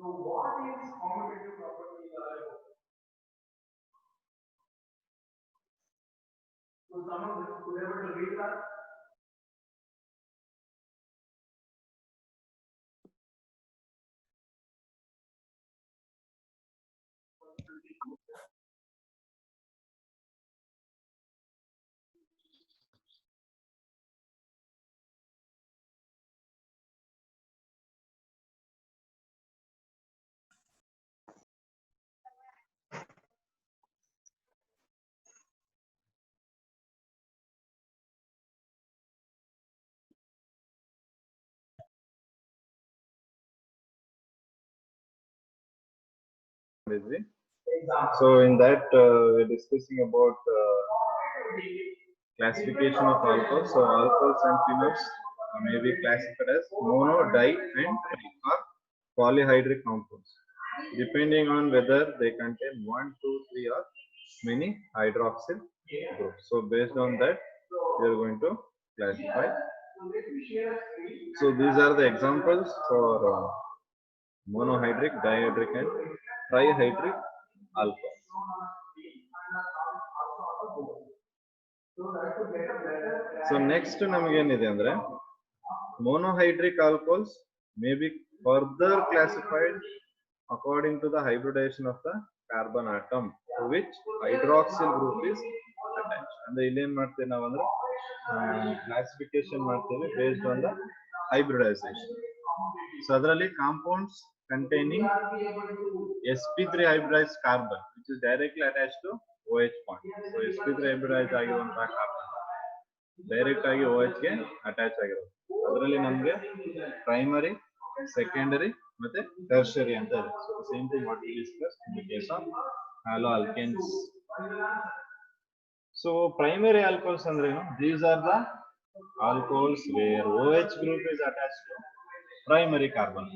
what is commutative property? So someone could able to read that? So in that we're discussing about classification of alcohols. So alcohols and phenols may be classified as mono, di, and tri or polyhydric compounds, depending on whether they contain 1, 2, 3 or many hydroxyl groups. So based on that, we are going to classify. So these are the examples for monohydric, dihydric, and trihydric alcohol. So next ನಮಗೆ ಏನಿದೆ ಅಂದ್ರೆ monohydric alcohols may be further classified according to the hybridization of the carbon atom to which hydroxyl group is attached. ಅಂದ್ರೆ ಇಲ್ಲಿ ಏನು ಮಾಡ್ತೀವಿ ನಾವು ಅಂದ್ರೆ classification ಮಾಡ್ತೀವಿ based on the hybridization. So ಅದರಲ್ಲಿ compounds containing sp3 hybridized carbon which is directly attached to OH bond. So sp3 hybridized ಆಗಿರುವಂತಹ carbon direct ಆಗಿ OH ಗೆ ಅಟ್ಯಾಚ್ ಆಗಿರೋದು. ಅದರಲ್ಲಿ ನಮಗೆ ಪ್ರೈಮರಿ, ಸೆಕೆಂಡರಿ ಮತ್ತೆ ಟರ್ಷರಿ ಅಂತ ಇದೆ. So same thing what we discuss in the case of haloalkanes. So primary alcohols ಅಂದ್ರೆ ಏನು? These are the alcohols where OH group is attached to primary carbon.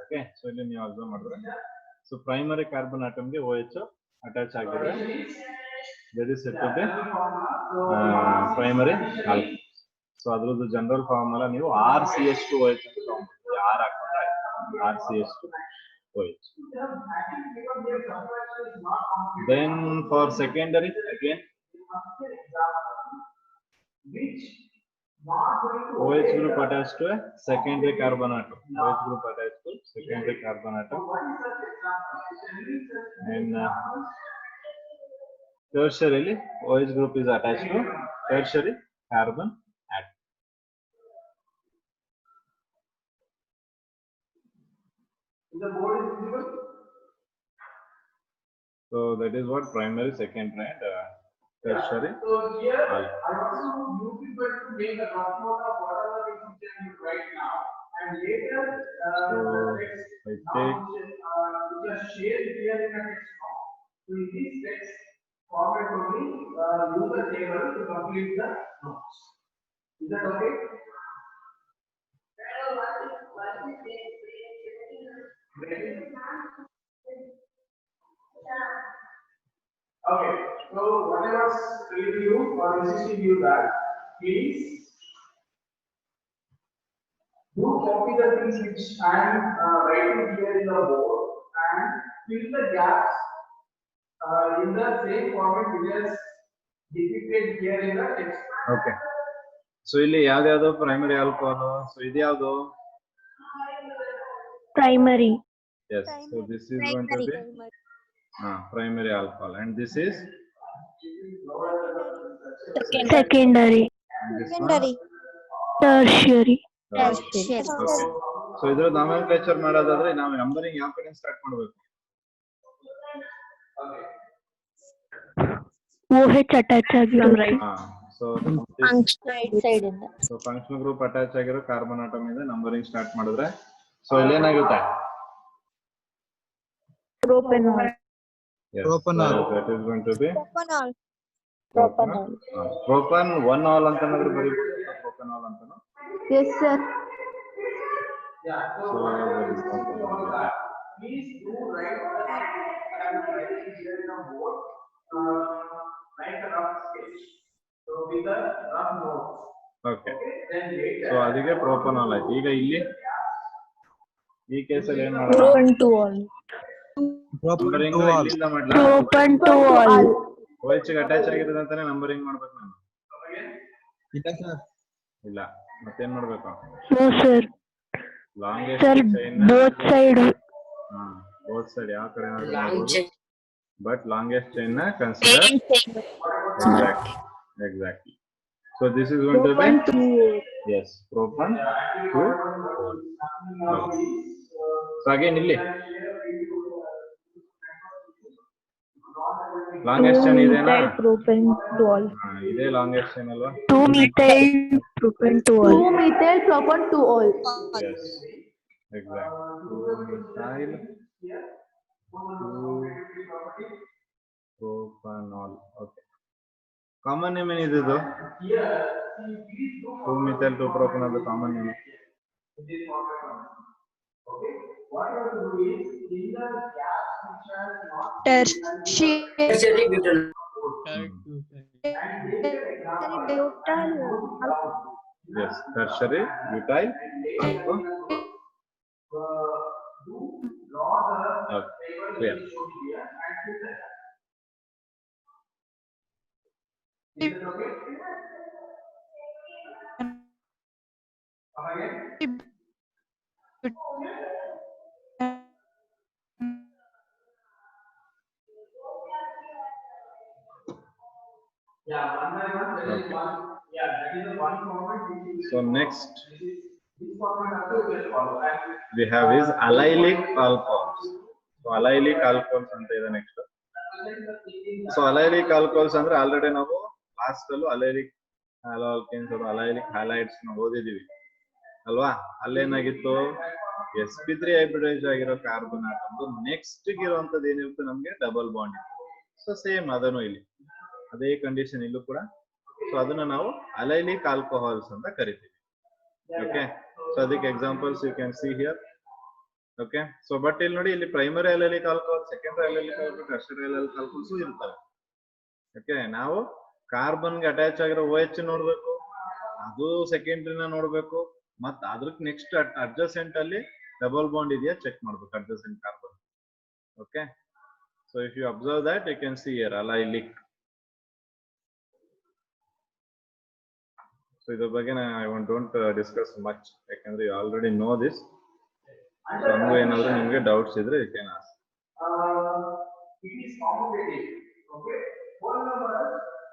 Okay, so ಇಲ್ಲಿ ನೀವು observe ಮಾಡಿದ್ರೆ so primary carbon atom ಗೆ OH attach ಆಗಿದ್ರೆ that is said to be primary alcohol. So adruddu general formula ನೀವು RCH2OH ಅಂತ ತಗೊಂಡ್ಬಿಡ್ತೀವಿ. R ಹಾಕೊಂಡ್ರೆ RCH2OH. Then for secondary again OH group attached to a secondary carbon atom. OH group attached to secondary carbon atom. And tertiary OH group is attached to tertiary carbon atom. The board is visible. So that is what primary, secondary, and tertiary. So here I want you people to make a rough note of whatever the function you write now, and later the text which are shared here in the text now. So in this text format only use the table to complete the notes. Is that okay? Okay, so whatever telling you or insisting you that, please do copy the things which I am writing here in the board and fill the gaps in the same format which is depicted here in the text. Okay. So ಇಲ್ಲಿ ಯಾವ್ದು primary alcohol? So ಇದು ಯಾವುದು? Primary. Yes. So this is going to be primary alcohol, and this is Secondary. Secondary. Tertiary. Okay. So ಇದರ nomenclature ಮಾಡೋದಾದ್ರೆ ನಾವು numbering ಯಾವ ಕಡೆ start ಮಾಡಬೇಕು? OH attach ಆಗಿರೋ So right side ಇಂದ. So functional group attach ಆಗಿರೋ ಕಾರ್ಬನ್ ಆಟಮ್ ಇಂದ ನಂಬರಿಂಗ್ ಸ್ಟಾರ್ಟ್ ಮಾಡಿದ್ರೆ ಸೊ ಇಲ್ಲಿ ಏನಾಗುತ್ತೆ? Propanol. Yes, propanol. So that is going to be Propanol. Propan 1-ol ಅಂತನಾದ್ರೂ ಬರೀಬಹುದು, propanol ಅಂತನೋ. Yes sir. Yeah, so please do write here in the board, write a rough sketch. So with the rough notes. Okay. Then later. So ಅದಕ್ಕೆ propanol ಆಯ್ತು. ಈಗ ಇಲ್ಲಿ ಈ ಕೇಸಲ್ಲಿ ಏನ್ ಮಾಡೋಣ? Propan to all. Numbering ಇಲ್ಲಿಂದ ಮಾಡ್ಲಾ? Propan to all. OH ಗೆ ಅಟ್ಯಾಚ್ ಆಗಿರೋದು ಅಂತಾನೆ ನಂಬರಿಂಗ್ ಮಾಡ್ಬೇಕು ನಾನು. ಇಲ್ಲ ಮತ್ತೇನ್ ಮಾಡ್ಬೇಕು? No, sir. Longest Sir, chain both side. Both side ಯಾವ ಕಡೆ ಮಾಡ್ಬೋದು? ಬಟ್ ಲಾಂಗೆಸ್ಟ್ ಚೈನ್ ನ consider. Exactly. So this is going to be yes, propan to all. Okay. So again ಇಲ್ಲಿ ಲಾಂಗೆಸ್ಟ್ ಚೈನ್ ಇದೆನಾ? Propan to all. ಇದೇ longest chain ಅಲ್ವಾ? 2-methyl propan to all. 2-methyl propan to all. Yes, exactly. 2-methyl propanol. Okay. Common name ಏನಿದೆ ಇದು? 2-methyl 2-propanol the common name. What you have to do is in the gas which has not Tertiary butyl. Yes, tertiary butyl alcohol. Okay, clear. Is it okay? Come again? Yeah, one by one. There is one. Yeah, that is the one format. So next This format also we will follow. we have is allylic alcohols. So allylic alcohols ಅಂತ ಇದೆ next. So allylic alcohols ಅಂದ್ರೆ already ನಾವು last ಅಲ್ಲೂ allylic alkynes ಅಥವಾ allylic halides ನ ಓದಿದೀವಿ ಅಲ್ವಾ? ಅಲ್ಲೇನಾಗಿತ್ತು? sp3 hybridise ಆಗಿರೋ carbon atom next ಇರುವಂತದ್ದು ಏನಿರುತ್ತೆ ನಮ್ಗೆ ಡಬಲ್ ಬಾಂಡ್. ಸೊ ಸೇಮ್ ಅದನ್ನು ಇಲ್ಲಿ ಅದೇ ಕಂಡೀಷನ್ ಇಲ್ಲೂ ಕೂಡ. ಸೊ ಅದನ್ನ ನಾವು ಅಲೈಲಿಕ್ ಆಲ್ಕೋಹಾಲ್ಸ್ ಅಂತ ಕರಿತೀವಿ. ಓಕೆ, ಸೊ ಅದಕ್ಕೆ examples you can see here. Okay, so but ಇಲ್ಲಿ ನೋಡಿ, ಇಲ್ಲಿ primary allylic alcohol, secondary allylic alcohol, tertiary allylic alcohols ಇರ್ತವೆ. ಓಕೆ, ನಾವು ಕಾರ್ಬನ್ಗೆ ಅಟ್ಯಾಚ್ ಆಗಿರೋ OH ನೋಡ್ಬೇಕು, ಅದು ಸೆಕೆಂಡ್ರಿನ ನೋಡ್ಬೇಕು, ಮತ್ ಅದ್ರಕ್ ನೆಕ್ಸ್ಟ್ ಅಡ್ಜಸೆಂಟ್ ಅಲ್ಲಿ ಡಬಲ್ ಬಾಂಡ್ ಇದೆಯಾ ಚೆಕ್ ಮಾಡ್ಬೇಕು, adjacent carbon. Okay, so if you observe that you can see here allylic. So ಇದ್ರ ಬಗ್ಗೆ ಐ ಡೋಂಟ್ ಡಿಸ್ಕಸ್ ಮಚ್, ಯಾಕಂದ್ರೆ you already know this. So ಹಂಗೂ ಏನಾದ್ರು ನಿಮ್ಗೆ ಡೌಟ್ಸ್ ಇದ್ರೆ you can ask. It is commutative. Okay, whole numbers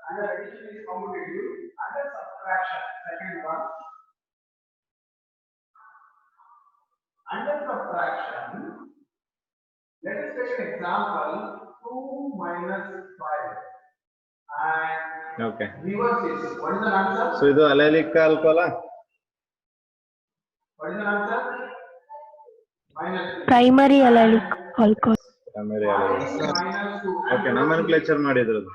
under addition is commutative. Under subtraction, second one. Under subtraction, let us take an example. 2 minus 5 and okay, reverse is. What is the answer? So ಇದು allylic alcohol. What is the answer? Minus 3. Primary allylic alcohol. Primary allylic. Minus 2. Okay, nomenclature ಮಾಡಿದ್ರದು.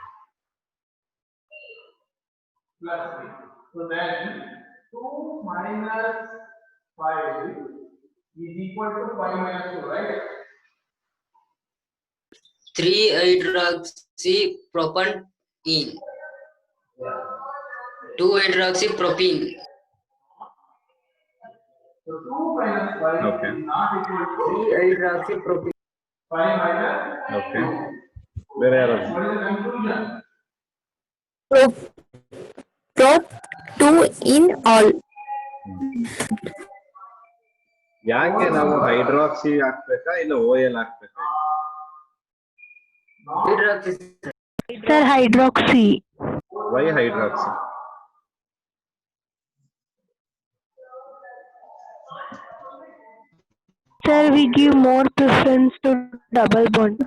Plus 3. So then 2 minus 5 is equal to 5 minus 2, right? 3-hydroxypropane. 2-hydroxypropene. So 2 minus 5 Okay. is not equal to 3-hydroxypropene. 5 minus okay, ಬೇರೆ ಯಾರು? what is the conclusion? Prop 2 in all. ಯಾಕೆ ನಾವು hydroxy ಹಾಕ್ಬೇಕಾ ಇಲ್ಲ OL ಹಾಕ್ಬೇಕಾ? Hydroxy. Sir, hydroxy. Why hydroxy? Sir, we give more preference to double bond.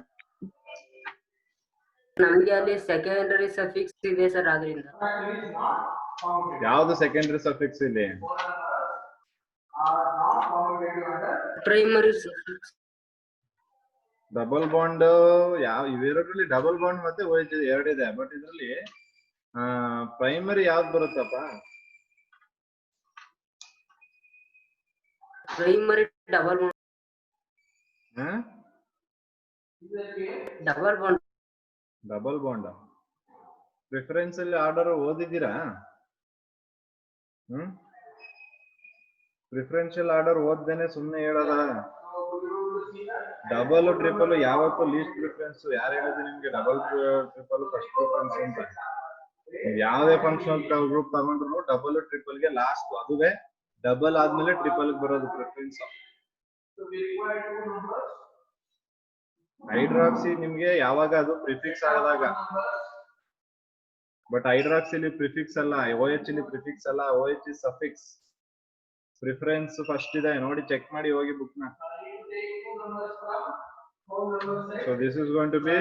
ನಮಗೆ ಅಲ್ಲಿ secondary suffix ಇದೆ ಸರ್, ಆದ್ರಿಂದ Factor is not commutative. ಯಾವ್ದು ಸೆಕೆಂಡರಿ ಸಫಿಕ್ಸ್ ಇಲ್ಲಿ? Are not commutative under primary suffix. Double bond ಯಾವ ಇವೆರಡರಲ್ಲಿ double bond ಮತ್ತೆ OH ಎರಡಿದೆ, ಬಟ್ ಇದರಲ್ಲಿ ಪ್ರೈಮರಿ ಯಾವ್ದು ಬರುತ್ತಪ್ಪ? Primary double bond. Double bond. Double bond preference ಅಲ್ಲಿ ಆರ್ಡರ್ ಓದಿದ್ದೀರಾ? ಪ್ರಿಫರೆನ್ಷಿಯಲ್ ಆರ್ಡರ್ ಓದ್ದೇನೆ ಸುಮ್ನೆ ಹೇಳೋದ? ಡಬಲ್ ಟ್ರಿಪಲ್ ಯಾವತ್ತೂ ಲೀಸ್ಟ್ ಪ್ರಿಫರೆನ್ಸ್. ಯಾರು ಹೇಳಿದ್ರೆ ನಿಮ್ಗೆ ಡಬಲ್ ಟ್ರಿಪಲ್ ಫಸ್ಟ್ ಪ್ರಿಫರೆನ್ಸ್ ಅಂತ? ಯಾವುದೇ ಫಂಕ್ಷನಲ್ ಗ್ರೂಪ್ ತಗೊಂಡ್ರು ಡಬಲ್ ಟ್ರಿಪಲ್ ಗೆ ಲಾಸ್ಟ್, ಅದುವೇ ಡಬಲ್ ಆದ್ಮೇಲೆ ಟ್ರಿಪಲ್ ಬರೋದು ಪ್ರಿಫರೆನ್ಸ್. ಹೈಡ್ರಾಕ್ಸಿ ನಿಮ್ಗೆ ಯಾವಾಗ ಅದು ಪ್ರಿಫಿಕ್ಸ್ ಆದಾಗ, ಬಟ್ ಹೈಡ್ರಾಕ್ಸಿಲಿ ಪ್ರಿಫಿಕ್ಸ್ ಅಲ್ಲ, OH ಇಲ್ಲಿ ಪ್ರಿಫಿಕ್ಸ್ ಅಲ್ಲ, OH is suffix. Preference first ಇದೆ ನೋಡಿ, ಚೆಕ್ ಮಾಡಿ ಹೋಗಿ ಬುಕ್ ನ. So this is going to be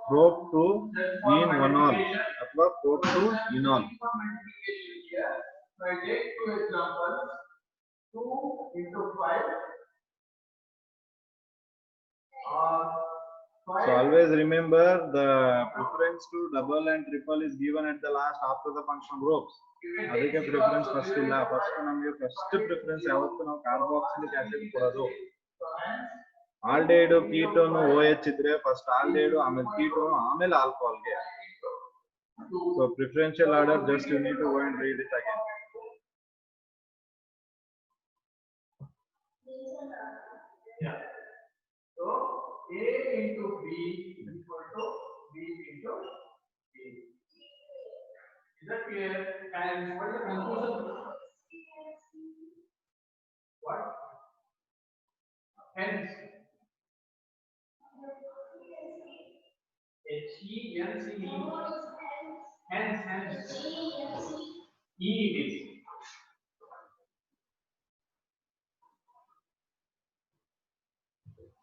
prop 2 in 1 all ಅಥವಾ prop 2 in all. So I take two examples. 2 into 5. So always remember the preference to double and triple is given at the last after the functional groups. ಅದಕ್ಕೆ preference first ಇಲ್ಲ. First ನಮಗೆ first preference ಯಾವತ್ತು ನಾವು carboxylic acid ಕೊಡೋದು. Aldehyde ketone OH ಇದ್ರೆ first aldehyde, ಆಮೇಲೆ ketone, ಆಮೇಲೆ ಆಲ್ಕೋಹಾಲ್ಗೆ. So preferential order, just you need to go and read it again. Yeah. So A into B is equal to B into A. Is that clear? And what is the conclusion? What? Hence, HENCE. Hence, E it is.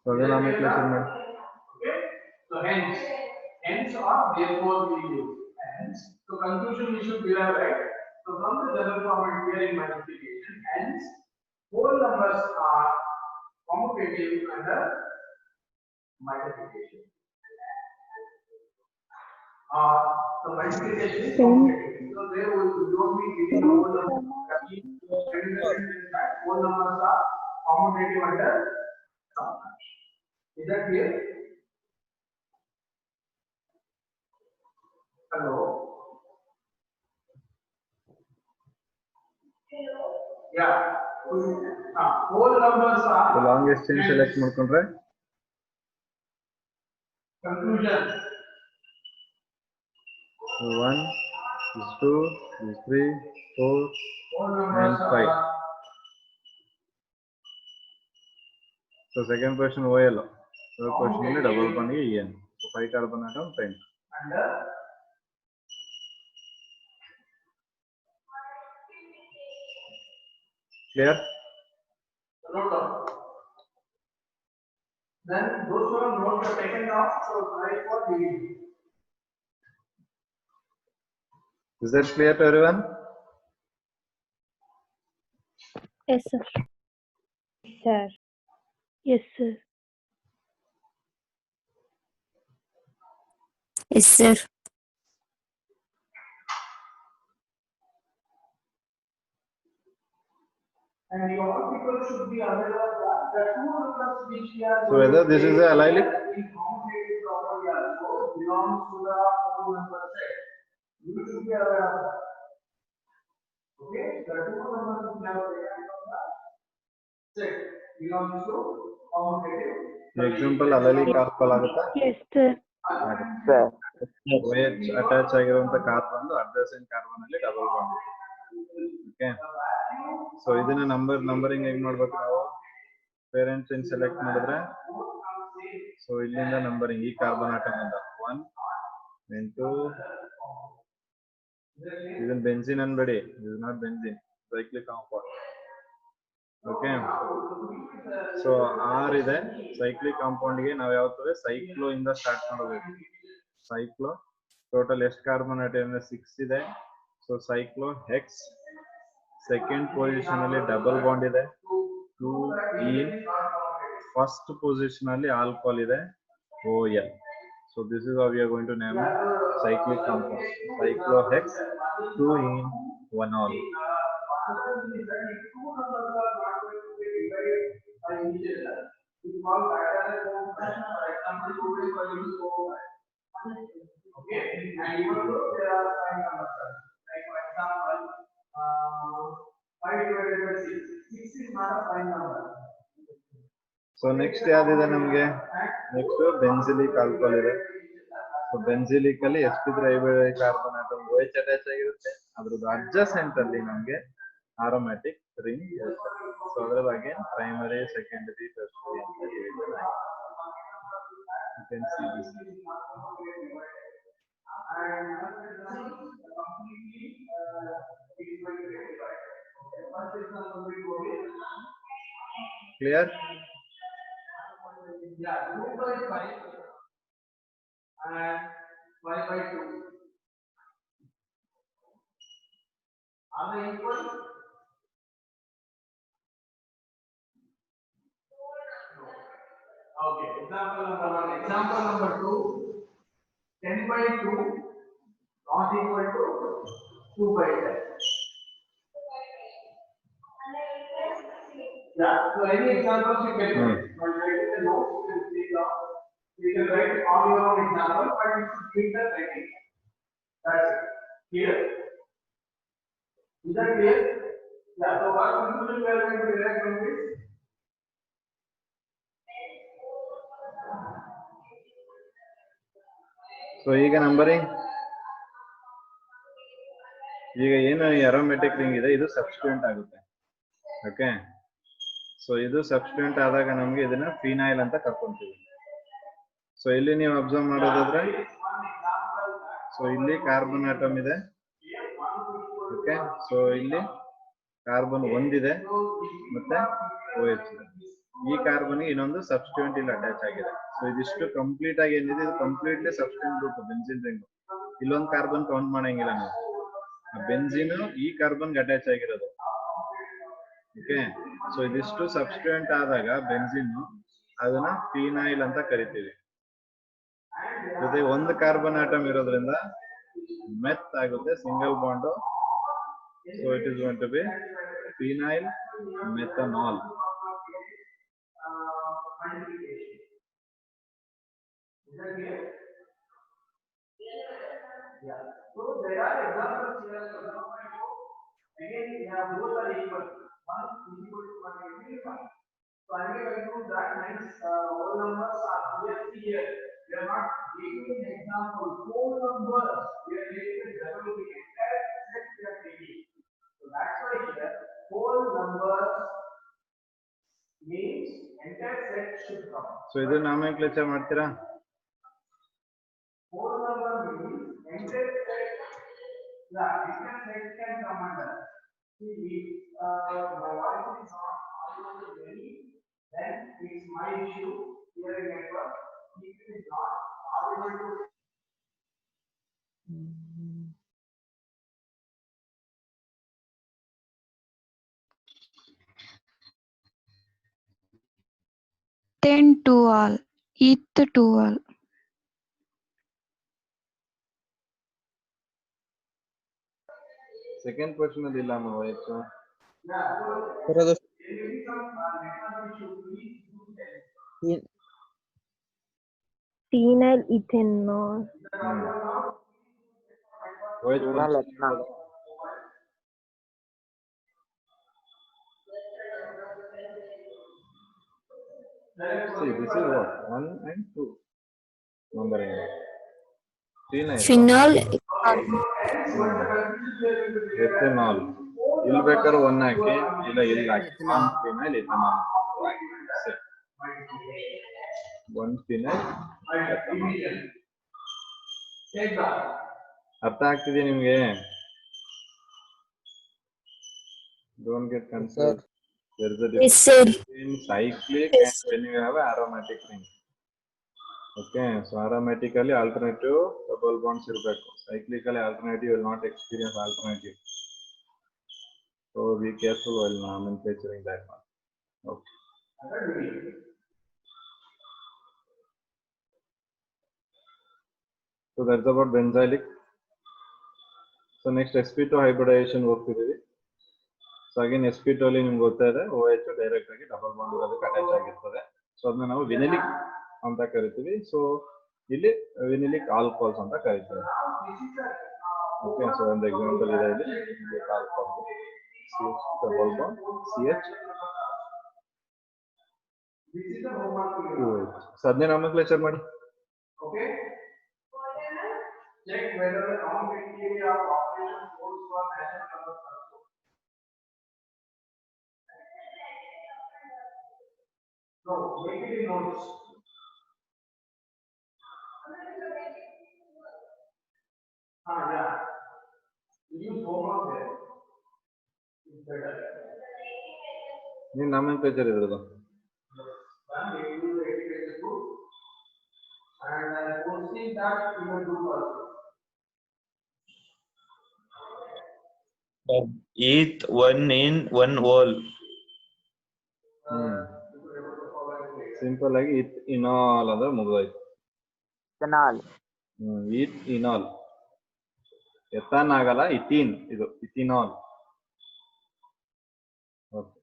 Trigonometry में. Okay. So hence or therefore we use. Hence. So conclusion we should derive, right? So from the general format here in multiplication, hence whole numbers are commutative under multiplication. So multiplication is commutative. So there we don't be giving the whole number. Whole numbers are commutative under subtraction. Is that clear? Hello? Hello? Yeah. Whole numbers are. The longest chain select ಮಾಡ್ಕೊಂಡ್ರೆ conclusion. 1 is 2 is 3 4 Whole and numbers 5. are. So second question OL. Third question only double bond EN. So 5 carbon atom 10. Under. Clear? Note down. Then those who have note the second half, so try for division. Is that clear to everyone? Yes, sir. Sir. Yes, sir. Yes, sir. And you all people should be aware of that. The two numbers which we are. So whether this is a allylic? In commutative property also belongs to the whole number set. You should be aware of that. Okay, the two numbers which are taken from the set belongs to commutative. The example allylic alcohol ಆಗುತ್ತಾ? Yes, sir. OH attach ಆಗಿರುವಂತ carbon adjacent carbon ಅಲ್ಲಿ double bond. Okay, so ಇದನ್ನ numbering ಹೆಂಗ್ ಮಾಡ್ಬೇಕು ನಾವು? Parent chain select ಮಾಡಿದ್ರೆ so ಇಲ್ಲಿಂದ numbering ಈ ಕಾರ್ಬನ್ ಆಟಮ್ ಇಂದ 1 then 2. ಇದನ್ನ ಬೆನ್ಸಿನ್ ಅನ್ಬೇಡಿ, ಇದು not benzene, cyclic compound. Okay, so ಆರ್ ಇದೆ ಸೈಕ್ಲಿಕ್ ಕಾಂಪೌಂಡ್ ಗೆ ನಾವು ಯಾವತ್ತೂ ಸೈಕ್ಲೋ ಇಂದ ಸ್ಟಾರ್ಟ್ ಮಾಡಬೇಕು. ಸೈಕ್ಲೋ ಟೋಟಲ್ ಎಷ್ಟು ಕಾರ್ಬನ್ ಆಟಮ್ 6 ಇದೆ. So cyclo hex second position ಅಲ್ಲಿ ಡಬಲ್ ಬಾಂಡ್ ಇದೆ 2 ಇನ್. ಫಸ್ಟ್ ಪೊಸಿಷನ್ ಅಲ್ಲಿ ಆಲ್ಕೋಹಾಲ್ ಇದೆ OL. So this is how we are going to name cyclic compound. Cyclohex 2 in 1 all. Okay, and even though there are 5 numbers, like for example, 5 divided by 6. 6 is not a prime number. So next ಯಾವ್ದಿದೆ ನಮ್ಗೆ, next benzylic alcohol ಇದೆ. So benzylic ಅಲ್ಲಿ sp3 hybrid carbon atom OH attach ಆಗಿರುತ್ತೆ. ಅದ್ರದ್ದು adjacent ಅಲ್ಲಿ ನಮ್ಗೆ aromatic ring ಇರುತ್ತೆ. So ಅದರ ಬಗ್ಗೆ ಪ್ರೈಮರಿ, ಸೆಕೆಂಡರಿ, ಟರ್ಷರಿ ಅಂತ ಡಿವಿಷನ್ ಆಗಿದೆ. You can see this. Clear? Yeah, 2/5 and 5/2. Are they equal? Okay, example number 1. Example number 2, 10/2 not equal to 2/10. Yeah, so any examples you can write. While writing the notes, you can see down. You can write all your own example, but you should keep the writing. That's it. Clear? Is that clear? Yeah, so what conclusion we are going to derive from this? So ಈಗ numbering, ಈಗ ಏನು aromatic ring ಇದೆ ಇದು substituent ಆಗುತ್ತೆ. Okay, so ಇದು substituent ಆದಾಗ ನಮ್ಗೆ ಇದನ್ನ ಫಿನೈಲ್ ಅಂತ ಕರ್ಕೊಂತೀವಿ. ಸೊ ಇಲ್ಲಿ ನೀವು ಅಬ್ಸರ್ವ್ ಮಾಡೋದಾದ್ರೆ, ಸೊ ಇಲ್ಲಿ ಕಾರ್ಬನ್ ಆಟಮ್ ಇದೆ. ಓಕೆ, ಸೊ ಇಲ್ಲಿ ಕಾರ್ಬನ್ ಒಂದಿದೆ ಮತ್ತೆ OH ಇದೆ. ಈ ಕಾರ್ಬನ್ ಇನ್ನೊಂದು ಸಬ್ಸ್ಟಿಟ್ಯೂಯೆಂಟ್ ಇಲ್ಲಿ ಅಟ್ಯಾಚ್ ಆಗಿದೆ. ಸೊ ಇದಿಷ್ಟು ಕಂಪ್ಲೀಟ್ ಆಗಿ ಏನಿದೆ, ಇದು completely substituent group benzene ring. ಇಲ್ಲೊಂದು ಕಾರ್ಬನ್ ಕೌಂಟ್ ಮಾಡಂಗಿಲ್ಲ ನಾವು. ಬೆನ್ಸಿನ್ ಈ ಕಾರ್ಬನ್ ಅಟ್ಯಾಚ್ ಆಗಿರೋದು. ಓಕೆ, ಸೊ ಇದಿಷ್ಟು ಸಬ್ಸ್ಟಿಟ್ಯೂಯೆಂಟ್ ಆದಾಗ ಬೆನ್ಸಿನ್ ಅದನ್ನ ಫಿನೈಲ್ ಅಂತ ಕರಿತೀವಿ. ಜೊತೆ ಒಂದು ಕಾರ್ಬನ್ ಆಟಮ್ ಇರೋದ್ರಿಂದ ಮೆತ್ ಆಗುತ್ತೆ, single bond. So it is going to be phenyl methanol. Yeah. So there are examples here. Again, both are equal. One is equal to 181. So I will conclude that means whole numbers are here. We are not taking an example. Whole numbers we are taking double the entire set we are taking. So that's why here whole numbers means entire set should come. So ಇದು ನಾಮೆನ್ಕ್ಲೇಚರ್ ಮಾಡ್ತೀರಾ? Whole number means entire set. Yeah, entire set can come under. See, my voice is not audible to many, then it's my issue here in network. If it is not audible to 10 to all, ETH to all. Second question ಅಲ್ಲಿ ಇಲ್ಲ ನಾವು OH. Phenyl ethanol. OH see, this is what 1 and 2 numbering. Phenol. Ethanol ಇಲ್ಲಿ ಬೇಕಾದ್ರೆ 1 ಹಾಕಿ, ಇಲ್ಲ ಇಲ್ಲಿ ಹಾಕಿ. 1 phenyl ethanol. 1 phenyl ethanol. ಅರ್ಥ ಆಗ್ತಿದೆ ನಿಮ್ಗೆ? Don't get confused. There is a Yes, difference sir. between cyclic and when you have aromatic ring. Okay, so aromatically alternative double bonds irbeku. Cyclically alternative will not experience alternative. So be careful while nomenclaturing that one. Okay. So that's about benzylic. So next sp2 hybridization ಹೋಗ್ತಿದೀವಿ. So again sp2 ಅಲ್ಲಿ ನಿಮ್ಗೆ ಗೊತ್ತಾ ಇದೆ OH direct ಆಗಿ double bond ಇರೋದಕ್ಕೆ attach ಆಗಿರ್ತದೆ. So ಅದನ್ನ ನಾವು ವಿನಿಲಿಕ್ ಅಂತ ಕರಿತೀವಿ. ಸೊ ಇಲ್ಲಿ ವಿನಿಲಿಕ್ ಆಲ್ಕೋಹಾಲ್ಸ್ ಅಂತ ಕರಿತೀವಿ. ಓಕೆ, ಸೊ ಒಂದು ಎಕ್ಸಾಂಪಲ್ ಇದೆ ಇಲ್ಲಿ vinylic alcohol CH double bond CH This is the homework to you. So ಅದನ್ನೇ ನಾಮಕ್ಲೇಚರ್ ಮಾಡಿ. Okay? Check whether the non-criteria of operation holds for natural numbers also. No, make it in notes. Yeah. Use homework there. It's better. ನೀನ್ ನಾಮಕ್ಲೇಚರ್ ಇದ್ರದ್ದು. And we do the education group. And posting that in the group also. Each one in one wall. Simple ಆಗಿ ಇತ್ ಇನಾಲ್ ಅಂದ್ರೆ ಮುಗಿದೋಯ್ತು. ಇತ್ ಇನಾಲ್ ಎಥಾನ್ ಆಗಲ್ಲ, ethene ಇದು ethenol. Okay,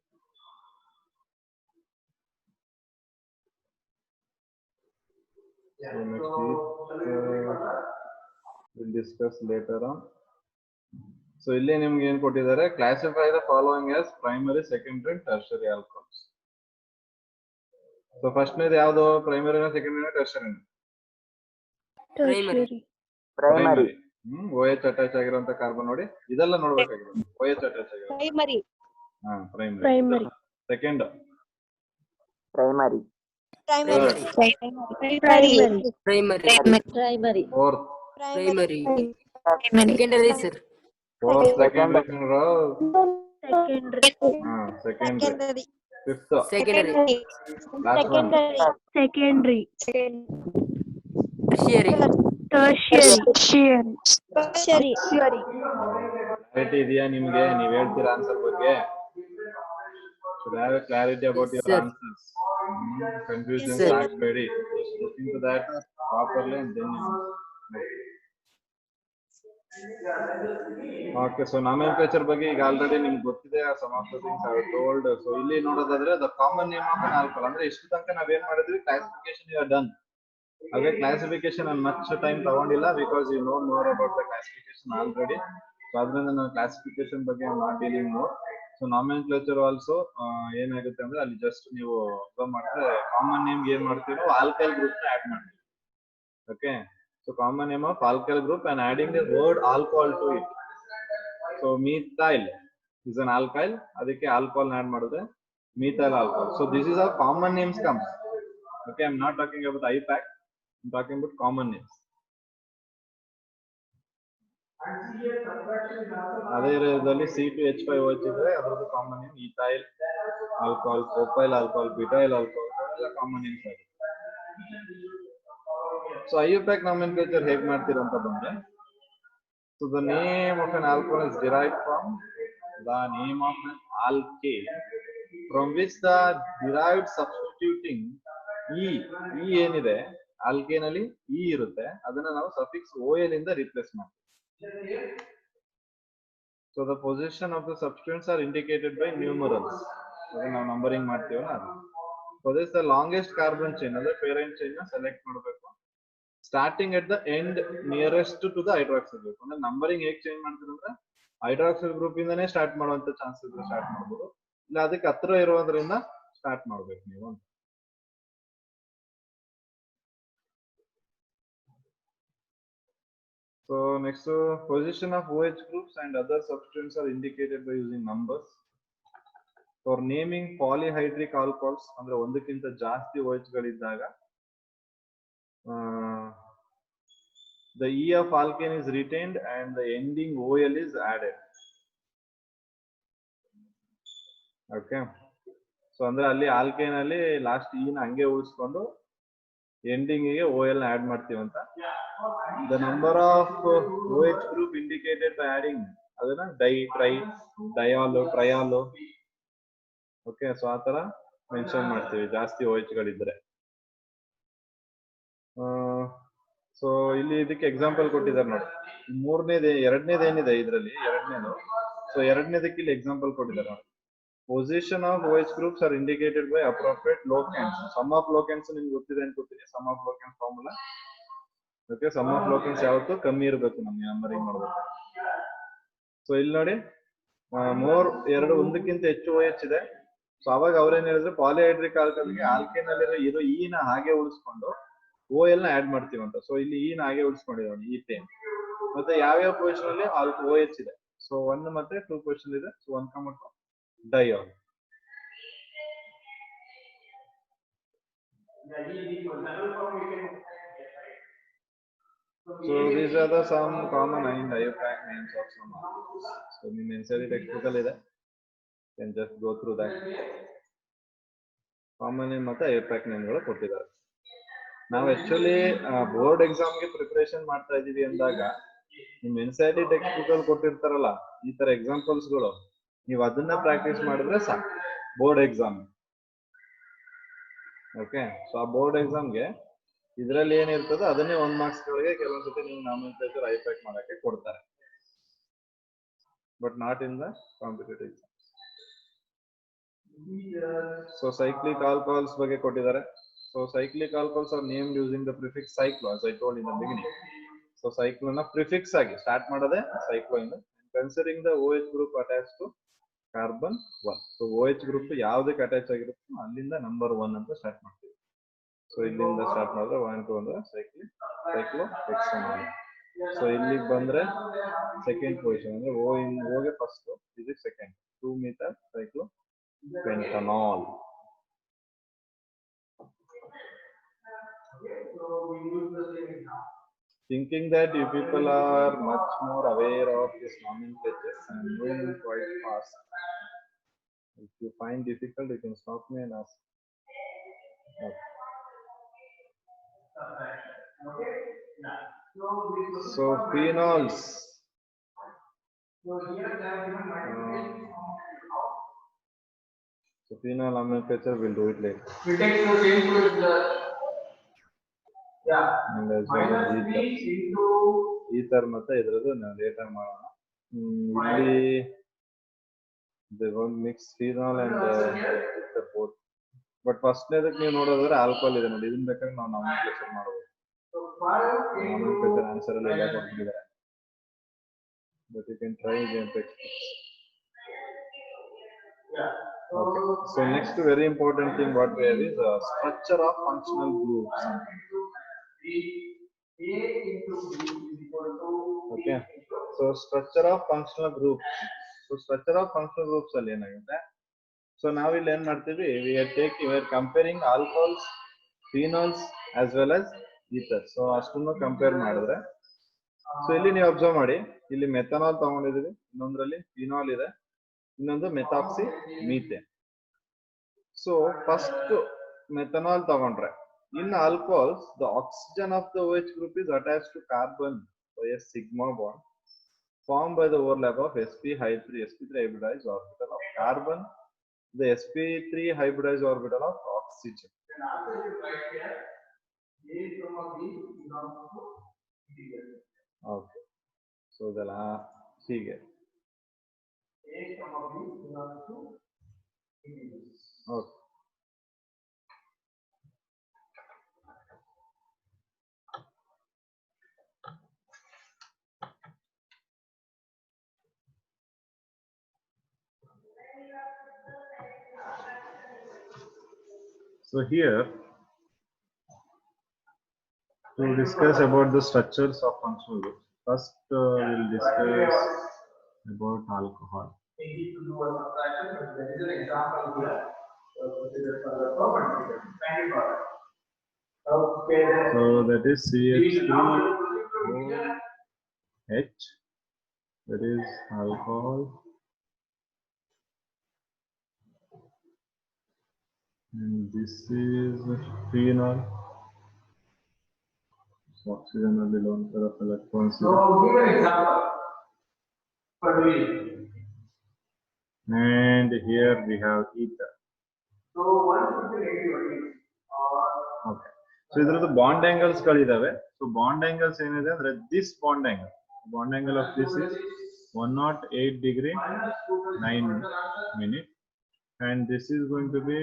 we'll discuss later on. So ಇಲ್ಲಿ ನಿಮ್ಗೆ ಏನ್ ಕೊಟ್ಟಿದ್ದಾರೆ, classify the following as primary, secondary, tertiary alcohols. So ಫಸ್ಟ್ನೇದು ಯಾವ್ದು, ಪ್ರೈಮರಿನ, ಸೆಕೆಂಡರಿನ, ಟರ್ಷರಿನ? ಪ್ರೈಮರಿ. OH ಅಟ್ಯಾಚ್ ಆಗಿರುವಂತ ಕಾರ್ಬನ್ ನೋಡಿ, ಇದೆಲ್ಲ ನೋಡ್ಬೇಕಾಗಿರೋದು. OH ಅಟ್ಯಾಚ್ ಆಗಿರೋ primary. Second primary fourth primary secondary sir secondary. Fifth secondary last one secondary, tertiary tertiary. Clarity ಇದೆಯಾ ನಿಮ್ಗೆ? ನೀವ್ ಹೇಳ್ತೀರಾ ಆನ್ಸರ್ ಬಗ್ಗೆ? should have a clarity about your Sir. answers. Confusion Sir. start ready. Just look into that properly and then you know. Okay, so nomenclature ಬಗ್ಗೆ ಈಗ already ನಿಮ್ಗೆ ಗೊತ್ತಿದೆ. some of the things I have told. So ಇಲ್ಲಿ ನೋಡೋದಾದ್ರೆ the common name of an alcohol ಅಂದ್ರೆ ಇಷ್ಟು ತನಕ ನಾವೇನ್ ಮಾಡಿದ್ವಿ, classification you are done. ಹಾಗೆ ಕ್ಲಾಸಿಫಿಕೇಶನ್ and much time ತಗೊಂಡಿಲ್ಲ because you know more about the classification already. So ಅದರಿಂದ ನಾನು ಕ್ಲಾಸಿಫಿಕೇಶನ್ ಬಗ್ಗೆ I'm not dealing more. So nomenclature also ಏನಾಗುತ್ತೆ ಅಂದ್ರೆ ಅಲ್ಲಿ ಜಸ್ಟ್ ನೀವು ಅಬ್ಸರ್ವ್ ಮಾಡಿದ್ರೆ ಕಾಮನ್ ನೇಮ್ ಏನ್ ಮಾಡ್ತೀವಿ ನಾವು, ಆಲ್ಕೈಲ್ ಗ್ರೂಪ್ ನ ಆಡ್ ಮಾಡ್ತೀವಿ. Okay, so common name of alkyl group and adding the word alcohol to it. So methyl is an alkyl, ಅದಕ್ಕೆ ಆಲ್ಕೋಹಾಲ್ ಆಡ್ ಮಾಡಿದ್ರೆ methyl alcohol. So this is how common names comes. Okay, I'm not talking about IPAC, I'm talking about common names. ಅದೇ ಇದರಲ್ಲಿ C2H5OH ಇದ್ರೆ ಅದರದ್ದು common name ethyl alcohol, propyl alcohol, butyl alcohol, ಎಲ್ಲ common names ಆಗಿದೆ. So IUPAC nomenclature ಹೇಗೆ ಮಾಡ್ತೀರಾ ಅಂತ ಬಂದ್ರೆ, so the name of an alcohol is derived from the name of an alkane from which the derived substituting e ಏನಿದೆ alkane ಅಲ್ಲಿ e ಇರುತ್ತೆ, ಅದನ್ನ ನಾವು ಸಫಿಕ್ಸ್ OL ಇಂದ ರಿಪ್ಲೇಸ್ ಮಾಡ್ತೀವಿ. So the position of the substituents are indicated by numerals. ಅದನ್ನ ನಾವು numbering ಮಾಡ್ತೀವಲ್ಲ ಅದು. So this is the longest carbon chain, ಅಂದ್ರೆ parent chain ನ ಸೆಲೆಕ್ಟ್ ಮಾಡಬೇಕು, starting at the end nearest to the hydroxyl group. ಅಂದ್ರೆ numbering ಹೇಗೆ change ಮಾಡ್ತೀವಿ ಅಂದ್ರೆ ಹೈಡ್ರಾಕ್ಸಿಲ್ ಗ್ರೂಪ್ ಇಂದಾನೇ ಸ್ಟಾರ್ಟ್ ಮಾಡುವಂತ ಚಾನ್ಸಸ್ ಇದ್ರೆ ಸ್ಟಾರ್ಟ್ ಮಾಡಬಹುದು, ಇಲ್ಲ ಅದಕ್ಕೆ ಹತ್ರ ಇರೋದ್ರಿಂದ ಸ್ಟಾರ್ಟ್ ಮಾಡ್ಬೇಕು ನೀವು ಅಂತ. So next, position of OH groups and other substituents are indicated by using numbers. For naming polyhydric alcohols, ಅಂದ್ರೆ ಒಂದಕ್ಕಿಂತ ಜಾಸ್ತಿ OH ಗಳಿದ್ದಾಗ the E of alkane is retained and the ending OL is added. Okay, so ಅಂದ್ರೆ ಅಲ್ಲಿ alkane ಅಲ್ಲಿ last E ನ ಹಂಗೆ ಉಳಿಸ್ಕೊಂಡು ending ಗೆ OL ನ ಆಡ್ ಮಾಡ್ತೀವಿ ಅಂತ. The number of OH group indicated by adding ಅದನ್ನ ಡೈ, ಟ್ರೈ, ಡಯಾಲು, ಟ್ರಯಾಲು. ಓಕೆ, ಸೊ ಆ ತರ ಮೆನ್ಷನ್ ಮಾಡ್ತೀವಿ ಜಾಸ್ತಿ OH ಗಳಿದ್ರೆ. ಸೊ ಇಲ್ಲಿ ಇದಕ್ಕೆ ಎಕ್ಸಾಂಪಲ್ ಕೊಟ್ಟಿದ್ದಾರೆ ನೋಡಿ, ಎರಡನೇದು ಏನಿದೆ ಇದರಲ್ಲಿ, ಎರಡನೇದು. ಸೊ ಎರಡನೇದಕ್ಕೆ ಇಲ್ಲಿ ಎಕ್ಸಾಂಪಲ್ ಕೊಟ್ಟಿದ್ದಾರೆ ನೋಡಿ. Position of OH groups are indicated by appropriate locants. Sum of locants ನಿಮ್ಗೆ ಗೊತ್ತಿದೆ ಅನ್ಕೋತೀನಿ, sum of locants formula. Okay, sum of locants ಯಾವತ್ತು ಕಮ್ಮಿ ಇರಬೇಕು ನಮ್ಗೆ ನಂಬರಿಂಗ್ ಮಾಡಬೇಕು. ಸೊ ಇಲ್ಲಿ ನೋಡಿ, ಒಂದಕ್ಕಿಂತ ಹೆಚ್ಚು OH ಇದೆ, ಸೊ ಅವಾಗ ಅವ್ರೇನ್ ಹೇಳಿದ್ರೆ ಪಾಲಿಹೈಡ್ರಿಕ್ ಆಲ್ಕಲ್ಗೆ ಆಲ್ಕೇನ್ ಅಲ್ಲಿರೋ ಇರೋ ಇ ನ ಹಾಗೆ ಉಳಿಸ್ಕೊಂಡು ಓ ಎಲ್ ನ ಆಡ್ ಮಾಡ್ತೀವಂತ. ಸೊ ಇಲ್ಲಿ ಇ ನ ಹಾಗೆ ಉಳಿಸ್ಕೊಂಡಿರೋಣ ಈಥೇನ್. ಮತ್ತೆ ಯಾವ್ಯಾವ ಪೊಸಿಷನ್ ಅಲ್ಲಿ ಓ ಎಚ್ ಇದೆ. ಸೊ 1 ಮತ್ತೆ 2 ಪೊಸಿಷನ್ ಇದೆ. So 1, 2 ಡೈಯಾಲ್. So these are the some common and IUPAC names of some molecules. So ನಿಮ್ಮ NCERT textbook ಅಲ್ಲಿ ಇದೆ. You can just go through that. Common name ಮತ್ತೆ IUPAC ನೇಮ್ಗಳು ಕೊಟ್ಟಿದ್ದಾರೆ. ನಾವು ಆಕ್ಚುಲಿ ಬೋರ್ಡ್ ಎಕ್ಸಾಮ್ಗೆ ಪ್ರಿಪರೇಷನ್ ಮಾಡ್ತಾ ಇದೀವಿ ಅಂದಾಗ ನಿಮ್ NCERT textbook ಅಲ್ಲಿ ಕೊಟ್ಟಿರ್ತಾರಲ್ಲ ಈ ತರ ಎಕ್ಸಾಂಪಲ್ಸ್ಗಳು, ನೀವು ಅದನ್ನ ಪ್ರಾಕ್ಟೀಸ್ ಮಾಡಿದ್ರೆ ಸಾಕು ಬೋರ್ಡ್ ಎಕ್ಸಾಮ್. ಓಕೆ, ಸೊ ಆ ಬೋರ್ಡ್ ಎಕ್ಸಾಮ್ಗೆ ಇದರಲ್ಲಿ ಏನಿರ್ತದೆ ಅದನ್ನೇ 1 ಮಾರ್ಕ್ಸ್ ಗಳಿಗೆ ಕೆಲವೊಂದ್ಸತಿ ನೀವು ನಾಮಿನೇಚರ್ ಐಪ್ಯಾಕ್ ಮಾಡಕ್ಕೆ ಕೊಡ್ತಾರೆ, but not in the competitive exam. So cyclic alcohols ಬಗ್ಗೆ ಕೊಟ್ಟಿದ್ದಾರೆ. So cyclic alcohols are named using the prefix cyclo as I told in the beginning. So ಸೈಕ್ಲೋನ ಪ್ರಿಫಿಕ್ಸ್ ಆಗಿ ಸ್ಟಾರ್ಟ್ ಮಾಡೋದೇ ಸೈಕ್ಲೋ ಇಂದ, considering the OH group attach to carbon 1. So OH group ಯಾವ್ದಕ್ಕೆ attach ಆಗಿರುತ್ತೋ ಅಲ್ಲಿಂದ number 1 ಅಂತ start ಮಾಡ್ತೀವಿ. So ಇಲ್ಲಿಂದ ಸ್ಟಾರ್ಟ್ ಮಾಡಿದ್ರೆ 1, 2 ಅಂದ್ರೆ ಸೈಕ್ಲೋ ಹೆಕ್ಸನಲ್. ಸೊ ಇಲ್ಲಿಗೆ ಬಂದ್ರೆ ಸೆಕೆಂಡ್ ಪೊಸಿಷನ್ ಅಂದ್ರೆ ಓಗೆ ಫಸ್ಟ್, ಇದು second 2 methyl cyclo pentanol. Thinking that you people are much more aware of this nomenclature and knowing quite fast. If you find difficult, you can stop me and ask. Okay. So phenols. So phenol nomenclature, we'll do it later. We take the same fluid. Yeah. And as well as ether ಮತ್ತೆ ಇದ್ರದ್ದು ನಾವು litre ಮಾಡೋಣ. ಇಲ್ಲಿ they won't mix phenol and ether both. But ಫಸ್ಟ್ನೇದಕ್ಕೆ ನೀವು ನೋಡೋದಾದ್ರೆ alcohol ಇದೆ ನೋಡಿ, ಇದನ್ನ ಬೇಕಾದ್ರೆ ನಾವು ನಾಮಿನೇಚರ್ ಮಾಡಬಹುದು. ನಾಮಿನೇಚರ್ ಆನ್ಸರ್ ಅಲ್ಲಿ ಎಲ್ಲ ಕೊಟ್ಟಿದ್ದಾರೆ, but you can try again to explain. Okay. So next very important thing what we have is structure of functional groups. Okay. So structure of functional groups. So structure of functional groups ಅಲ್ಲಿ ಏನಾಗುತ್ತೆ, so ನಾವಿಲ್ಲಿ ಏನ್ ಮಾಡ್ತೀವಿ, we are comparing alcohols, phenols as well as ether. So ಅಷ್ಟನ್ನು compare ಮಾಡಿದ್ರೆ, so ಇಲ್ಲಿ ನೀವು observe ಮಾಡಿ, ಇಲ್ಲಿ ಮೆಥನಾಲ್ ತಗೊಂಡಿದೀವಿ, ಇನ್ನೊಂದ್ರಲ್ಲಿ ಫಿನಾಲ್ ಇದೆ, ಇನ್ನೊಂದು methoxy methane. So first methanol ತಗೊಂಡ್ರೆ, in alcohols the oxygen of the OH group is attached to carbon by a sigma bond formed by the overlap of sp3 hybridized orbital of carbon, the sp3 hybridized orbital of oxygen. Okay, so the hige okay. So here to discuss about the structures of functional groups, first we'll discuss about alcohol. Okay. So that is CH3OH, that is alcohol, and this is phenol. So oxygen will be lone pair of electrons. So give an example. And here we have ether. So one should be negative. Okay. So ಇದರದ್ದು bond angles ಗಳಿದಾವೆ. So bond angles ಏನಿದೆ ಅಂದ್ರೆ this bond angle of this is 108 degree 9 minute, and this is going to be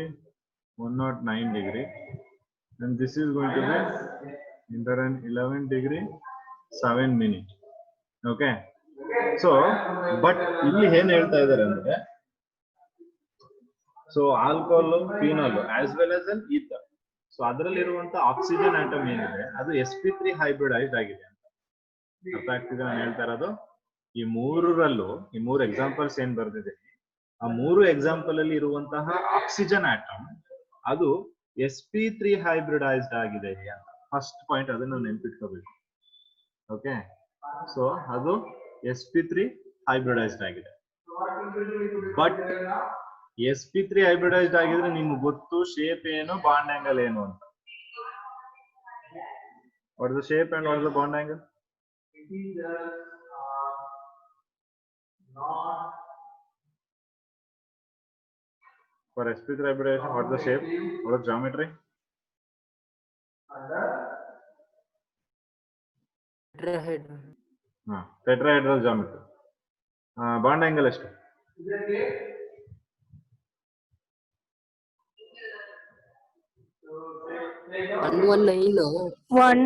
109 degree, and this is going to be 111 degree 7 minute. Okay. So but ಇಲ್ಲಿ ಏನ್ ಹೇಳ್ತಾ ಇದ್ದಾರೆ ಅಂದ್ರೆ, so alcohol, phenol as well as an ether. So ಅದರಲ್ಲಿರುವಂತ oxygen atom ಏನಿದೆ ಅದು sp3 hybridised ಆಗಿದೆ ಅಂತ ಅರ್ಥ ಆಗ್ತಿದೆ ನಾನು ಹೇಳ್ತಾ ಇರೋದು. ಈ ಮೂರರಲ್ಲೂ ಈ 3 ಎಕ್ಸಾಂಪಲ್ಸ್ ಏನ್ ಬರ್ದಿದ್ದೀನಿ ಆ 3 ಎಕ್ಸಾಂಪಲ್ ಅಲ್ಲಿ ಇರುವಂತಹ ಆಕ್ಸಿಜನ್ ಆಟಮ್ ಅದು sp3 ಹೈಬ್ರಿಡೈಸ್ಡ್ ಆಗಿದೆ ಅಂತ ಫಸ್ಟ್ ಪಾಯಿಂಟ್, ಅದನ್ನ ನೆನ್ಪಿಟ್ಕೋಬೇಕು. ಓಕೆ, ಸೊ ಅದು sp3 ಹೈಬ್ರಿಡೈಸ್ಡ್ ಆಗಿದೆ. ಬಟ್ sp3 ಹೈಬ್ರಿಡೈಸ್ಡ್ ಆಗಿದ್ರೆ ನಿಮ್ಗೆ ಗೊತ್ತು ಶೇಪ್ ಏನು, ಬಾಂಡ್ ಆಂಗಲ್ ಏನು ಅಂತ. What is the shape and what is the bond angle? For sp3 hybridization, what is the shape? What is geometry? Tetrahedral geometry. Bond angle ಎಷ್ಟು? 119. 1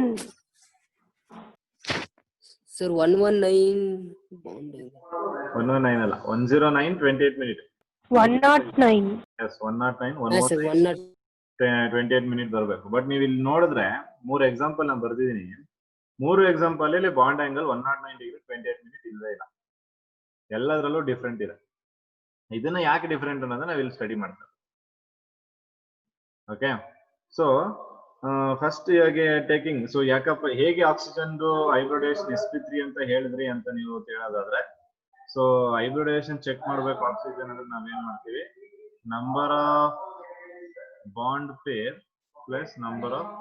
Sir, 119 bond angle. 119 ಅಲ್ಲ, 109 28 minute. 109. Yes, 109 Sir, 28 minute ಬರಬೇಕು. But ನೀವು ಇಲ್ಲಿ ನೋಡಿದ್ರೆ 3 example ನಾನು ಬರ್ದಿದ್ದೀನಿ. 3 example ಅಲ್ಲಿ bond angle 109 degree 28 minute ಇಲ್ಲೇ ಇಲ್ಲ, ಎಲ್ಲದರಲ್ಲೂ ಡಿಫ್ರೆಂಟ್ ಇದೆ. ಇದನ್ನ ಯಾಕೆ ಡಿಫ್ರೆಂಟ್ ಅನ್ನೋದನ್ನ ನಾವು ಇಲ್ಲಿ ಸ್ಟಡಿ ಮಾಡ್ತೇವೆ. ಓಕೆ, ಸೊ ಫಸ್ಟ್ ಹೇಗೆ ಟೇಕಿಂಗ್, ಸೊ ಯಾಕಪ್ಪ ಹೇಗೆ ಆಕ್ಸಿಜನ್ ಹೈಬ್ರಿಡೇಷನ್ sp3 ಅಂತ ಹೇಳಿದ್ರಿ ಅಂತ ನೀವು ಹೇಳೋದಾದ್ರೆ, ಸೊ ಹೈಬ್ರಿಡೇಷನ್ ಚೆಕ್ ಮಾಡ್ಬೇಕು ಆಕ್ಸಿಜನ್ ಅಂದ್ರೆ ನಾವೇನ್ ಮಾಡ್ತೀವಿ, number of bond pair plus number of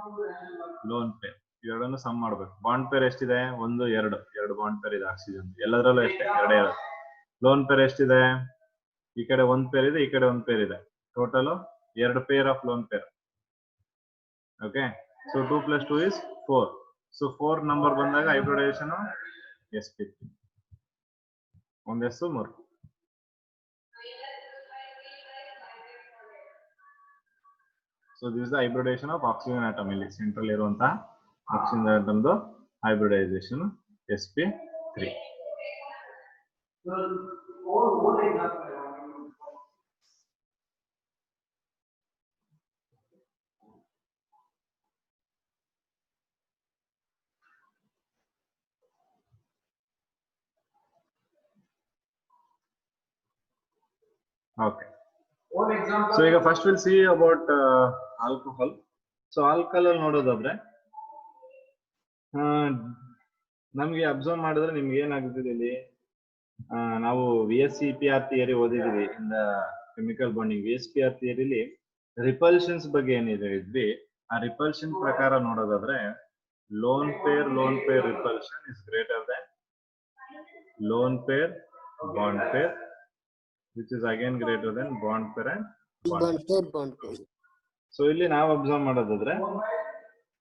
lone peer ಇವೆರಡನ್ನು ಸಮ್ ಮಾಡ್ಬೇಕು. ಬಾಂಡ್ ಪೇರ್ ಎಷ್ಟಿದೆ? 1 2 ಬಾಂಡ್ ಪೇರ್ ಇದೆ ಆಕ್ಸಿಜನ್, ಎಲ್ಲದರಲ್ಲೂ ಎಷ್ಟೇ 2 2. ಲೋನ್ ಪೇರ್ ಎಷ್ಟಿದೆ? ಈ ಕಡೆ 1 ಪೇರ್ ಇದೆ, ಈ ಕಡೆ 1 ಪೇರ್ ಇದೆ, total 2 pair of lone pair. Okay, so 2 + 2 is 4. So 4 number ಬಂದಾಗ ಹೈಬ್ರಿಡೇಷನ್ sp3 ಒಂದು S 3. So this is the hybridisation of oxygen atom. ಇಲ್ಲಿ ಸೆಂಟ್ರಲ್ ಇರುವಂತಹ ಆಕ್ಸಿಜನ್ ಆಟಮ್ದು ಹೈಬ್ರಿಡೈಸೇಷನ್ sp3. Okay. So ಈಗ first will see about alcohol. So alcohol ನೋಡೋದಾದ್ರೆ ನಮ್ಗೆ observe ಮಾಡಿದ್ರೆ ನಿಮ್ಗೆ ಏನಾಗುತ್ತದೆ ಇಲ್ಲಿ, ನಾವು VSEPR ಥಿಯರಿ ಓದಿದೀವಿ in the chemical bonding. VSEPR ಥಿಯರಿಲಿ ರಿಪಲ್ಷನ್ಸ್ ಬಗ್ಗೆ ಏನಿದೆ ಇದ್ವಿ, ಆ ರಿಪಲ್ಷನ್ ಪ್ರಕಾರ ನೋಡೋದಾದ್ರೆ loan pair repulsion is greater than lone pair bond pair, which is again greater than bond pair and bond pair. So ಇಲ್ಲಿ ನಾವು ಅಬ್ಸರ್ವ್ ಮಾಡೋದಾದ್ರೆ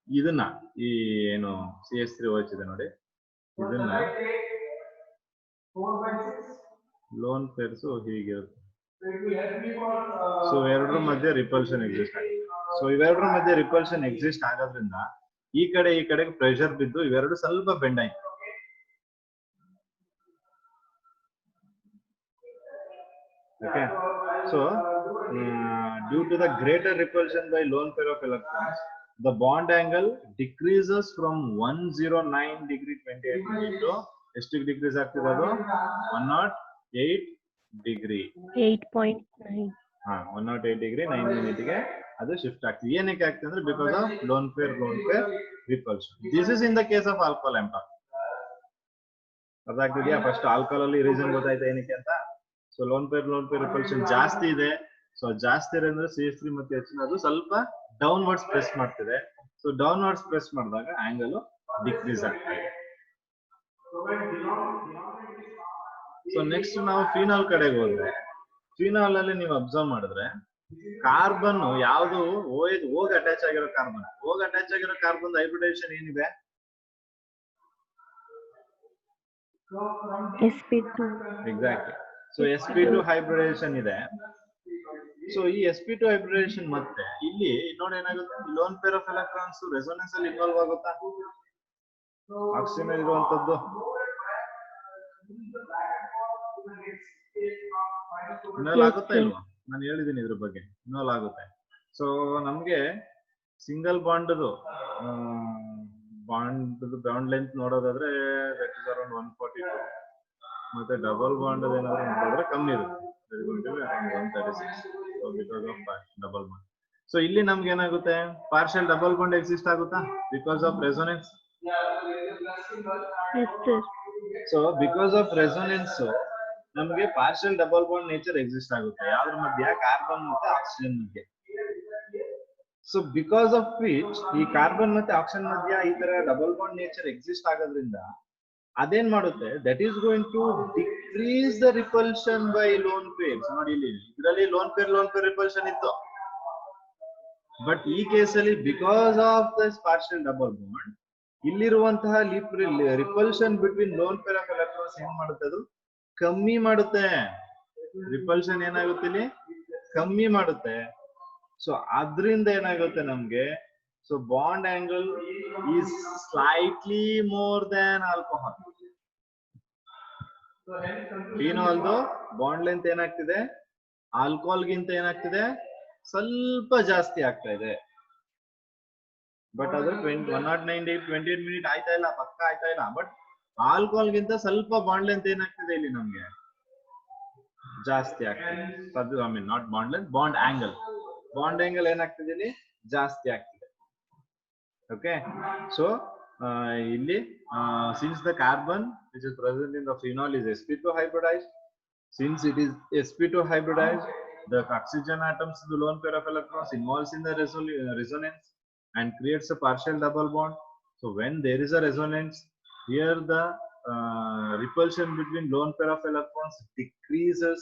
ಇದನ್ನ ಈ ಏನು CH3OH ಇದೆ ನೋಡಿ, ಇದನ್ನ ಲೋನ್ ಪೇರ್ಸ್ ಹೀಗಿರುತ್ತೆ. ಸೊ ಎರಡರ ಮಧ್ಯೆ ರಿಪಲ್ಷನ್ ಎಕ್ಸಿಸ್ಟ್ ಆಗುತ್ತೆ. ಸೊ ಇವೆರಡರ ಮಧ್ಯೆ ರಿಪಲ್ಷನ್ ಎಕ್ಸಿಸ್ಟ್ ಆಗೋದ್ರಿಂದ ಈ ಕಡೆಗೆ ಪ್ರೆಷರ್ ಬಿದ್ದು ಇವೆರಡು ಸ್ವಲ್ಪ ಬೆಂಡ್ ಆಯ್ತು. Okay, so due to the greater repulsion by lone pair of electrons, the bond angle decreases from 109 degree 28 minute to ಎಷ್ಟು ಡಿಗ್ರೀಸ್ ಆಗ್ತಿದೆ ಅದು 108 ಡಿಗ್ರಿ 8.9. 108 ಡಿಗ್ರಿ 9 ಮಿನಿಟ್ ಗೆ ಅದು ಶಿಫ್ಟ್ ಆಗ್ತದೆ. ಏನಕ್ಕೆ ಆಗ್ತದೆ ಅಂದ್ರೆ because of lone pair repulsion. This is in the case of alcohol ಅಂತ ಅದಾಗ್ತಿದ್ಯಾ? ಫಸ್ಟ್ ಆಲ್ಕೋಹಾಲ್ ಅಲ್ಲಿ ರೀಸನ್ ಗೊತ್ತಾಯ್ತಾ ಏನಕ್ಕೆ ಅಂತ. ಸೊ ಲೋನ್ ಪೇರ್ ರಿಪಲ್ಷನ್ ಜಾಸ್ತಿ ಇದೆ. ಸೊ ಜಾಸ್ತಿ ಇದೆ ಅಂದ್ರೆ CH3 ಮತ್ತೆ H ಅದು ಸ್ವಲ್ಪ ಡೌನ್ವರ್ಡ್ಸ್ ಪ್ರೆಸ್ ಮಾಡ್ತಿದೆ. ಸೊ ಡೌನ್ವರ್ಡ್ಸ್ ಪ್ರೆಸ್ ಮಾಡಿದಾಗ ಆಂಗಲ್ ಡಿಕ್ರೀಸ್ ಆಗ್ತಾ ಇದೆ. ಸೊ ನೆಕ್ಸ್ಟ್ ನಾವು ಫಿನಾಲ್ ಕಡೆಗೆ ಹೋದ್ರೆ, ಫಿನಾಲ್ ಅಲ್ಲಿ ನೀವು ಅಬ್ಸರ್ವ್ ಮಾಡಿದ್ರೆ ಕಾರ್ಬನ್ ಯಾವ್ದು ಹೋಗಿ ಅಟ್ಯಾಚ್ ಆಗಿರೋ ಕಾರ್ಬನ್ ಹೈಬ್ರಿಡೇಷನ್ ಏನಿದೆ? sp2. Exactly. So sp2 hybridisation ಇದೆ. ಸೊ ಈ sp2 ಹೈಬ್ರಿಡೇಷನ್ ಮತ್ತೆ ಇಲ್ಲಿ ನೋಡಿ ಏನಾಗುತ್ತೆ, lone pair of electrons resonance ಅಲ್ಲಿ ಇನ್ವಾಲ್ವ್ ಆಗುತ್ತಾ? ಆಕ್ಸಿಜನ್ ಇರುವಂತದ್ದು ಇನ್ವಾಲ್ವ್ ಆಗುತ್ತಾ ಇಲ್ವಾ? ನಾನು ಹೇಳಿದ್ದೀನಿ ಇದ್ರ ಬಗ್ಗೆ ಇನ್ವಾಲ್ವ್ ಆಗುತ್ತೆ. ಸೊ ನಮ್ಗೆ ಸಿಂಗಲ್ ಬಾಂಡ್ ಬಾಂಡ್ ಲೆಂತ್ ನೋಡೋದಾದ್ರೆ ದಟ್ ಇಸ್ ಅರೌಂಡ್ 142 ಮತ್ತೆ ಡಬಲ್ ಬಾಂಡ್ ಏನಾದ್ರು ನೋಡಿದ್ರೆ ಕಮ್ಮಿ ಇರುತ್ತೆ, 136 because of double bond. So ಇಲ್ಲಿ ನಮ್ಗೆ ಏನಾಗುತ್ತೆ, ಪಾರ್ಷಿಯಲ್ ಡಬಲ್ ಬಾಂಡ್ ಎಕ್ಸಿಸ್ಟ್ ಆಗುತ್ತಾ because of resonance. Yes, sir. So because of resonance ನಮ್ಗೆ partial double bond nature exist ಆಗುತ್ತೆ ಯಾವ್ದ್ರ ಮಧ್ಯ, ಕಾರ್ಬನ್ ಮತ್ತೆ ಆಕ್ಸಿಜನ್ ಮಧ್ಯೆ. ಸೊ ಬಿಕಾಸ್ ಆಫ್ ವಿಚ್ ಈ ಕಾರ್ಬನ್ ಮತ್ತೆ ಆಕ್ಸಿಜನ್ ಮಧ್ಯ ಈ ತರ ಡಬಲ್ ಬಾಂಡ್ ನೇಚರ್ ಎಕ್ಸಿಸ್ಟ್ ಆಗೋದ್ರಿಂದ ಅದೇನ್ ಮಾಡುತ್ತೆ, that is going to decrease the repulsion by lone pairs. ನೋಡಿ ಇಲ್ಲಿ ಇದರಲ್ಲಿ ಲೋನ್ ಪೇರ್ ರಿಪಲ್ಷನ್ ಇತ್ತು, ಬಟ್ ಈ ಕೇಸಲ್ಲಿ because of this partial double bond ಇಲ್ಲಿರುವಂತಹ repulsion between lone pair of electrons ಏನ್ ಮಾಡುತ್ತೆ, ಅದು ಕಮ್ಮಿ ಮಾಡುತ್ತೆ. ರಿಪಲ್ಷನ್ ಏನಾಗುತ್ತೆ ಇಲ್ಲಿ ಕಮ್ಮಿ ಮಾಡುತ್ತೆ. ಸೊ ಅದ್ರಿಂದ ಏನಾಗುತ್ತೆ ನಮ್ಗೆ, so bond angle is slightly more than alcohol. ಫಿನಾಲ್ದು ಬಾಂಡ್ ಲೆಂತ್ ಏನಾಗ್ತಿದೆ, ಆಲ್ಕೋಹಾಲ್ ಗಿಂತ ಏನಾಗ್ತಿದೆ ಸ್ವಲ್ಪ ಜಾಸ್ತಿ ಆಗ್ತಾ ಇದೆ. ಬಟ್ ಅದು 109 ಮಿನಿಟ್ ಆಯ್ತಾ ಇಲ್ಲ, ಪಕ್ಕ ಆಯ್ತಾ ಇಲ್ಲ. ಬಟ್ ಆಲ್ಕೋಹಾಲ್ ಗಿಂತ ಸ್ವಲ್ಪ ಬಾಂಡ್ ಲೆಂತ್ ಏನಾಗ್ತಿದೆ ಇಲ್ಲಿ ನಮ್ಗೆ ಜಾಸ್ತಿ ಆಗ್ತಿದೆ. ಅದು I mean not bond length, bond angle ಏನಾಗ್ತಿದೆ ಇಲ್ಲಿ ಜಾಸ್ತಿ ಆಗ್ತಿದೆ. ಓಕೆ, ಸೊ ಇಲ್ಲಿ since the carbon which is present in the phenol is sp2 hybridized, since it is sp2 hybridized, the oxygen atoms in the lone pair of electrons involves in the resonance and creates a partial double bond. So when there is a resonance here, the repulsion between lone pair of electrons decreases.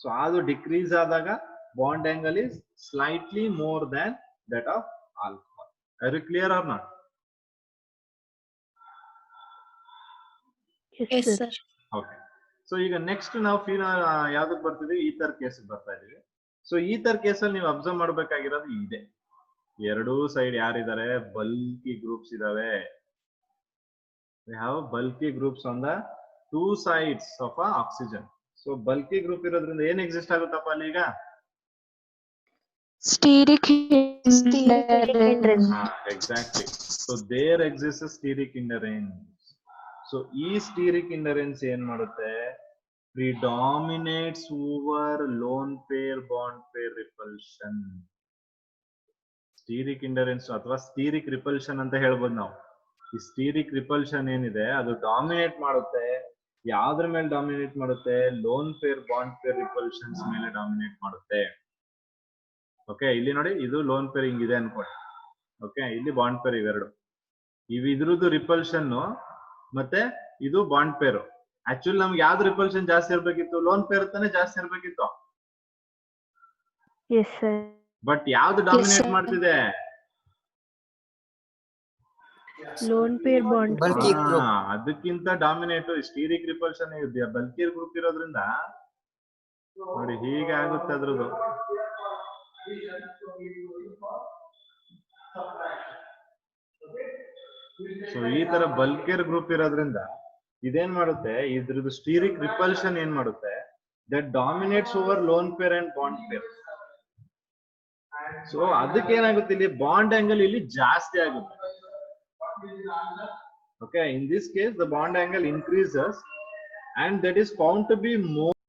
So adu decrease adaga bond angle is slightly more than that of alcohol. Are you clear or not? Yes, sir. Okay, so ಈಗ next ನಾವು phenol ಯಾವ್ದಕ್ಕೆ ಬರ್ತಿದೀವಿ, ether case ಬರ್ತಾ ಇದೀವಿ. So ether ಕೇಸಲ್ಲಿ ನೀವು observe ಮಾಡ್ಬೇಕಾಗಿರೋದು ಇದೆ, ಎರಡೂ side ಯಾರಿದ್ದಾರೆ, ಬಲ್ಕಿ ಗ್ರೂಪ್ಸ್ ಇದಾವೆ. we have bulky groups on the two sides of a oxygen. So bulky group ಇರೋದ್ರಿಂದ ಏನ್ ಎಕ್ಸಿಸ್ಟ್ ಆಗುತ್ತಪ್ಪ ಅಲ್ಲಿ ಈಗ, Steric hindrance. exactly. So there exists a steric hindrance. So ಈ steric hindrance ಏನ್ ಮಾಡುತ್ತೆ, predominates over lone pair bond pair repulsion. Steric hindrance ಅಥವಾ steric repulsion ಅಂತ ಹೇಳ್ಬೋದು ನಾವು. ಈ ಸ್ಟೀರಿಕ್ ರಿಪಲ್ಷನ್ ಏನಿದೆ ಅದು ಡಾಮಿನೇಟ್ ಮಾಡುತ್ತೆ, ಯಾವ್ದ್ರ ಮೇಲೆ ಡಾಮಿನೇಟ್ ಮಾಡುತ್ತೆ, lone pair bond pair repulsions ಮೇಲೆ ಡಾಮಿನೇಟ್ ಮಾಡುತ್ತೆ. ಓಕೆ, ಇಲ್ಲಿ ನೋಡಿ ಇದು ಲೋನ್ ಪೇರ್ ಹಿಂಗಿದೆ ಅನ್ಕೊಳ್ಳಿ. ಓಕೆ, ಇಲ್ಲಿ ಬಾಂಡ್ ಪೇರ್ ಇವೆರಡು, ಇದ್ರದ್ದು ರಿಪಲ್ಷನ್ ಮತ್ತೆ ಇದು ಬಾಂಡ್ ಪೇರ್. ಆಕ್ಚುಲಿ ನಮ್ಗೆ ಯಾವ್ದು ರಿಪಲ್ಷನ್ ಜಾಸ್ತಿ ಇರ್ಬೇಕಿತ್ತು, ಲೋನ್ ಪೇರ್ ತಾನೇ ಜಾಸ್ತಿ ಇರ್ಬೇಕಿತ್ತು. Yes, sir. ಬಟ್ ಯಾವ್ದು ಡಾಮಿನೇಟ್ ಮಾಡ್ತಿದೆ, Lone pair bond. Bulky group. ಅದಕ್ಕಿಂತ dominate stearic repulsion bulky group ಇರೋದ್ರಿಂದ ನೋಡಿ ಹೀಗೆ ಆಗುತ್ತೆ ಅದ್ರದ್ದು. ಸೊ ಈ ತರ ಬಲ್ಕಿಯರ್ ಗ್ರೂಪ್ ಇರೋದ್ರಿಂದ ಇದೇನ್ ಮಾಡುತ್ತೆ, ಇದ್ರದ್ದು ಸ್ಟೀರಿಕ್ ರಿಪಲ್ಷನ್ ಏನ್ ಮಾಡುತ್ತೆ, that dominates over lone pair and bond pair. So ಅದಕ್ಕೆ ಏನಾಗುತ್ತೆ, ಇಲ್ಲಿ ಬಾಂಡ್ ಆಂಗಲ್ ಇಲ್ಲಿ ಜಾಸ್ತಿ ಆಗುತ್ತೆ. Okay, in this case the bond angle increases and that is found to be more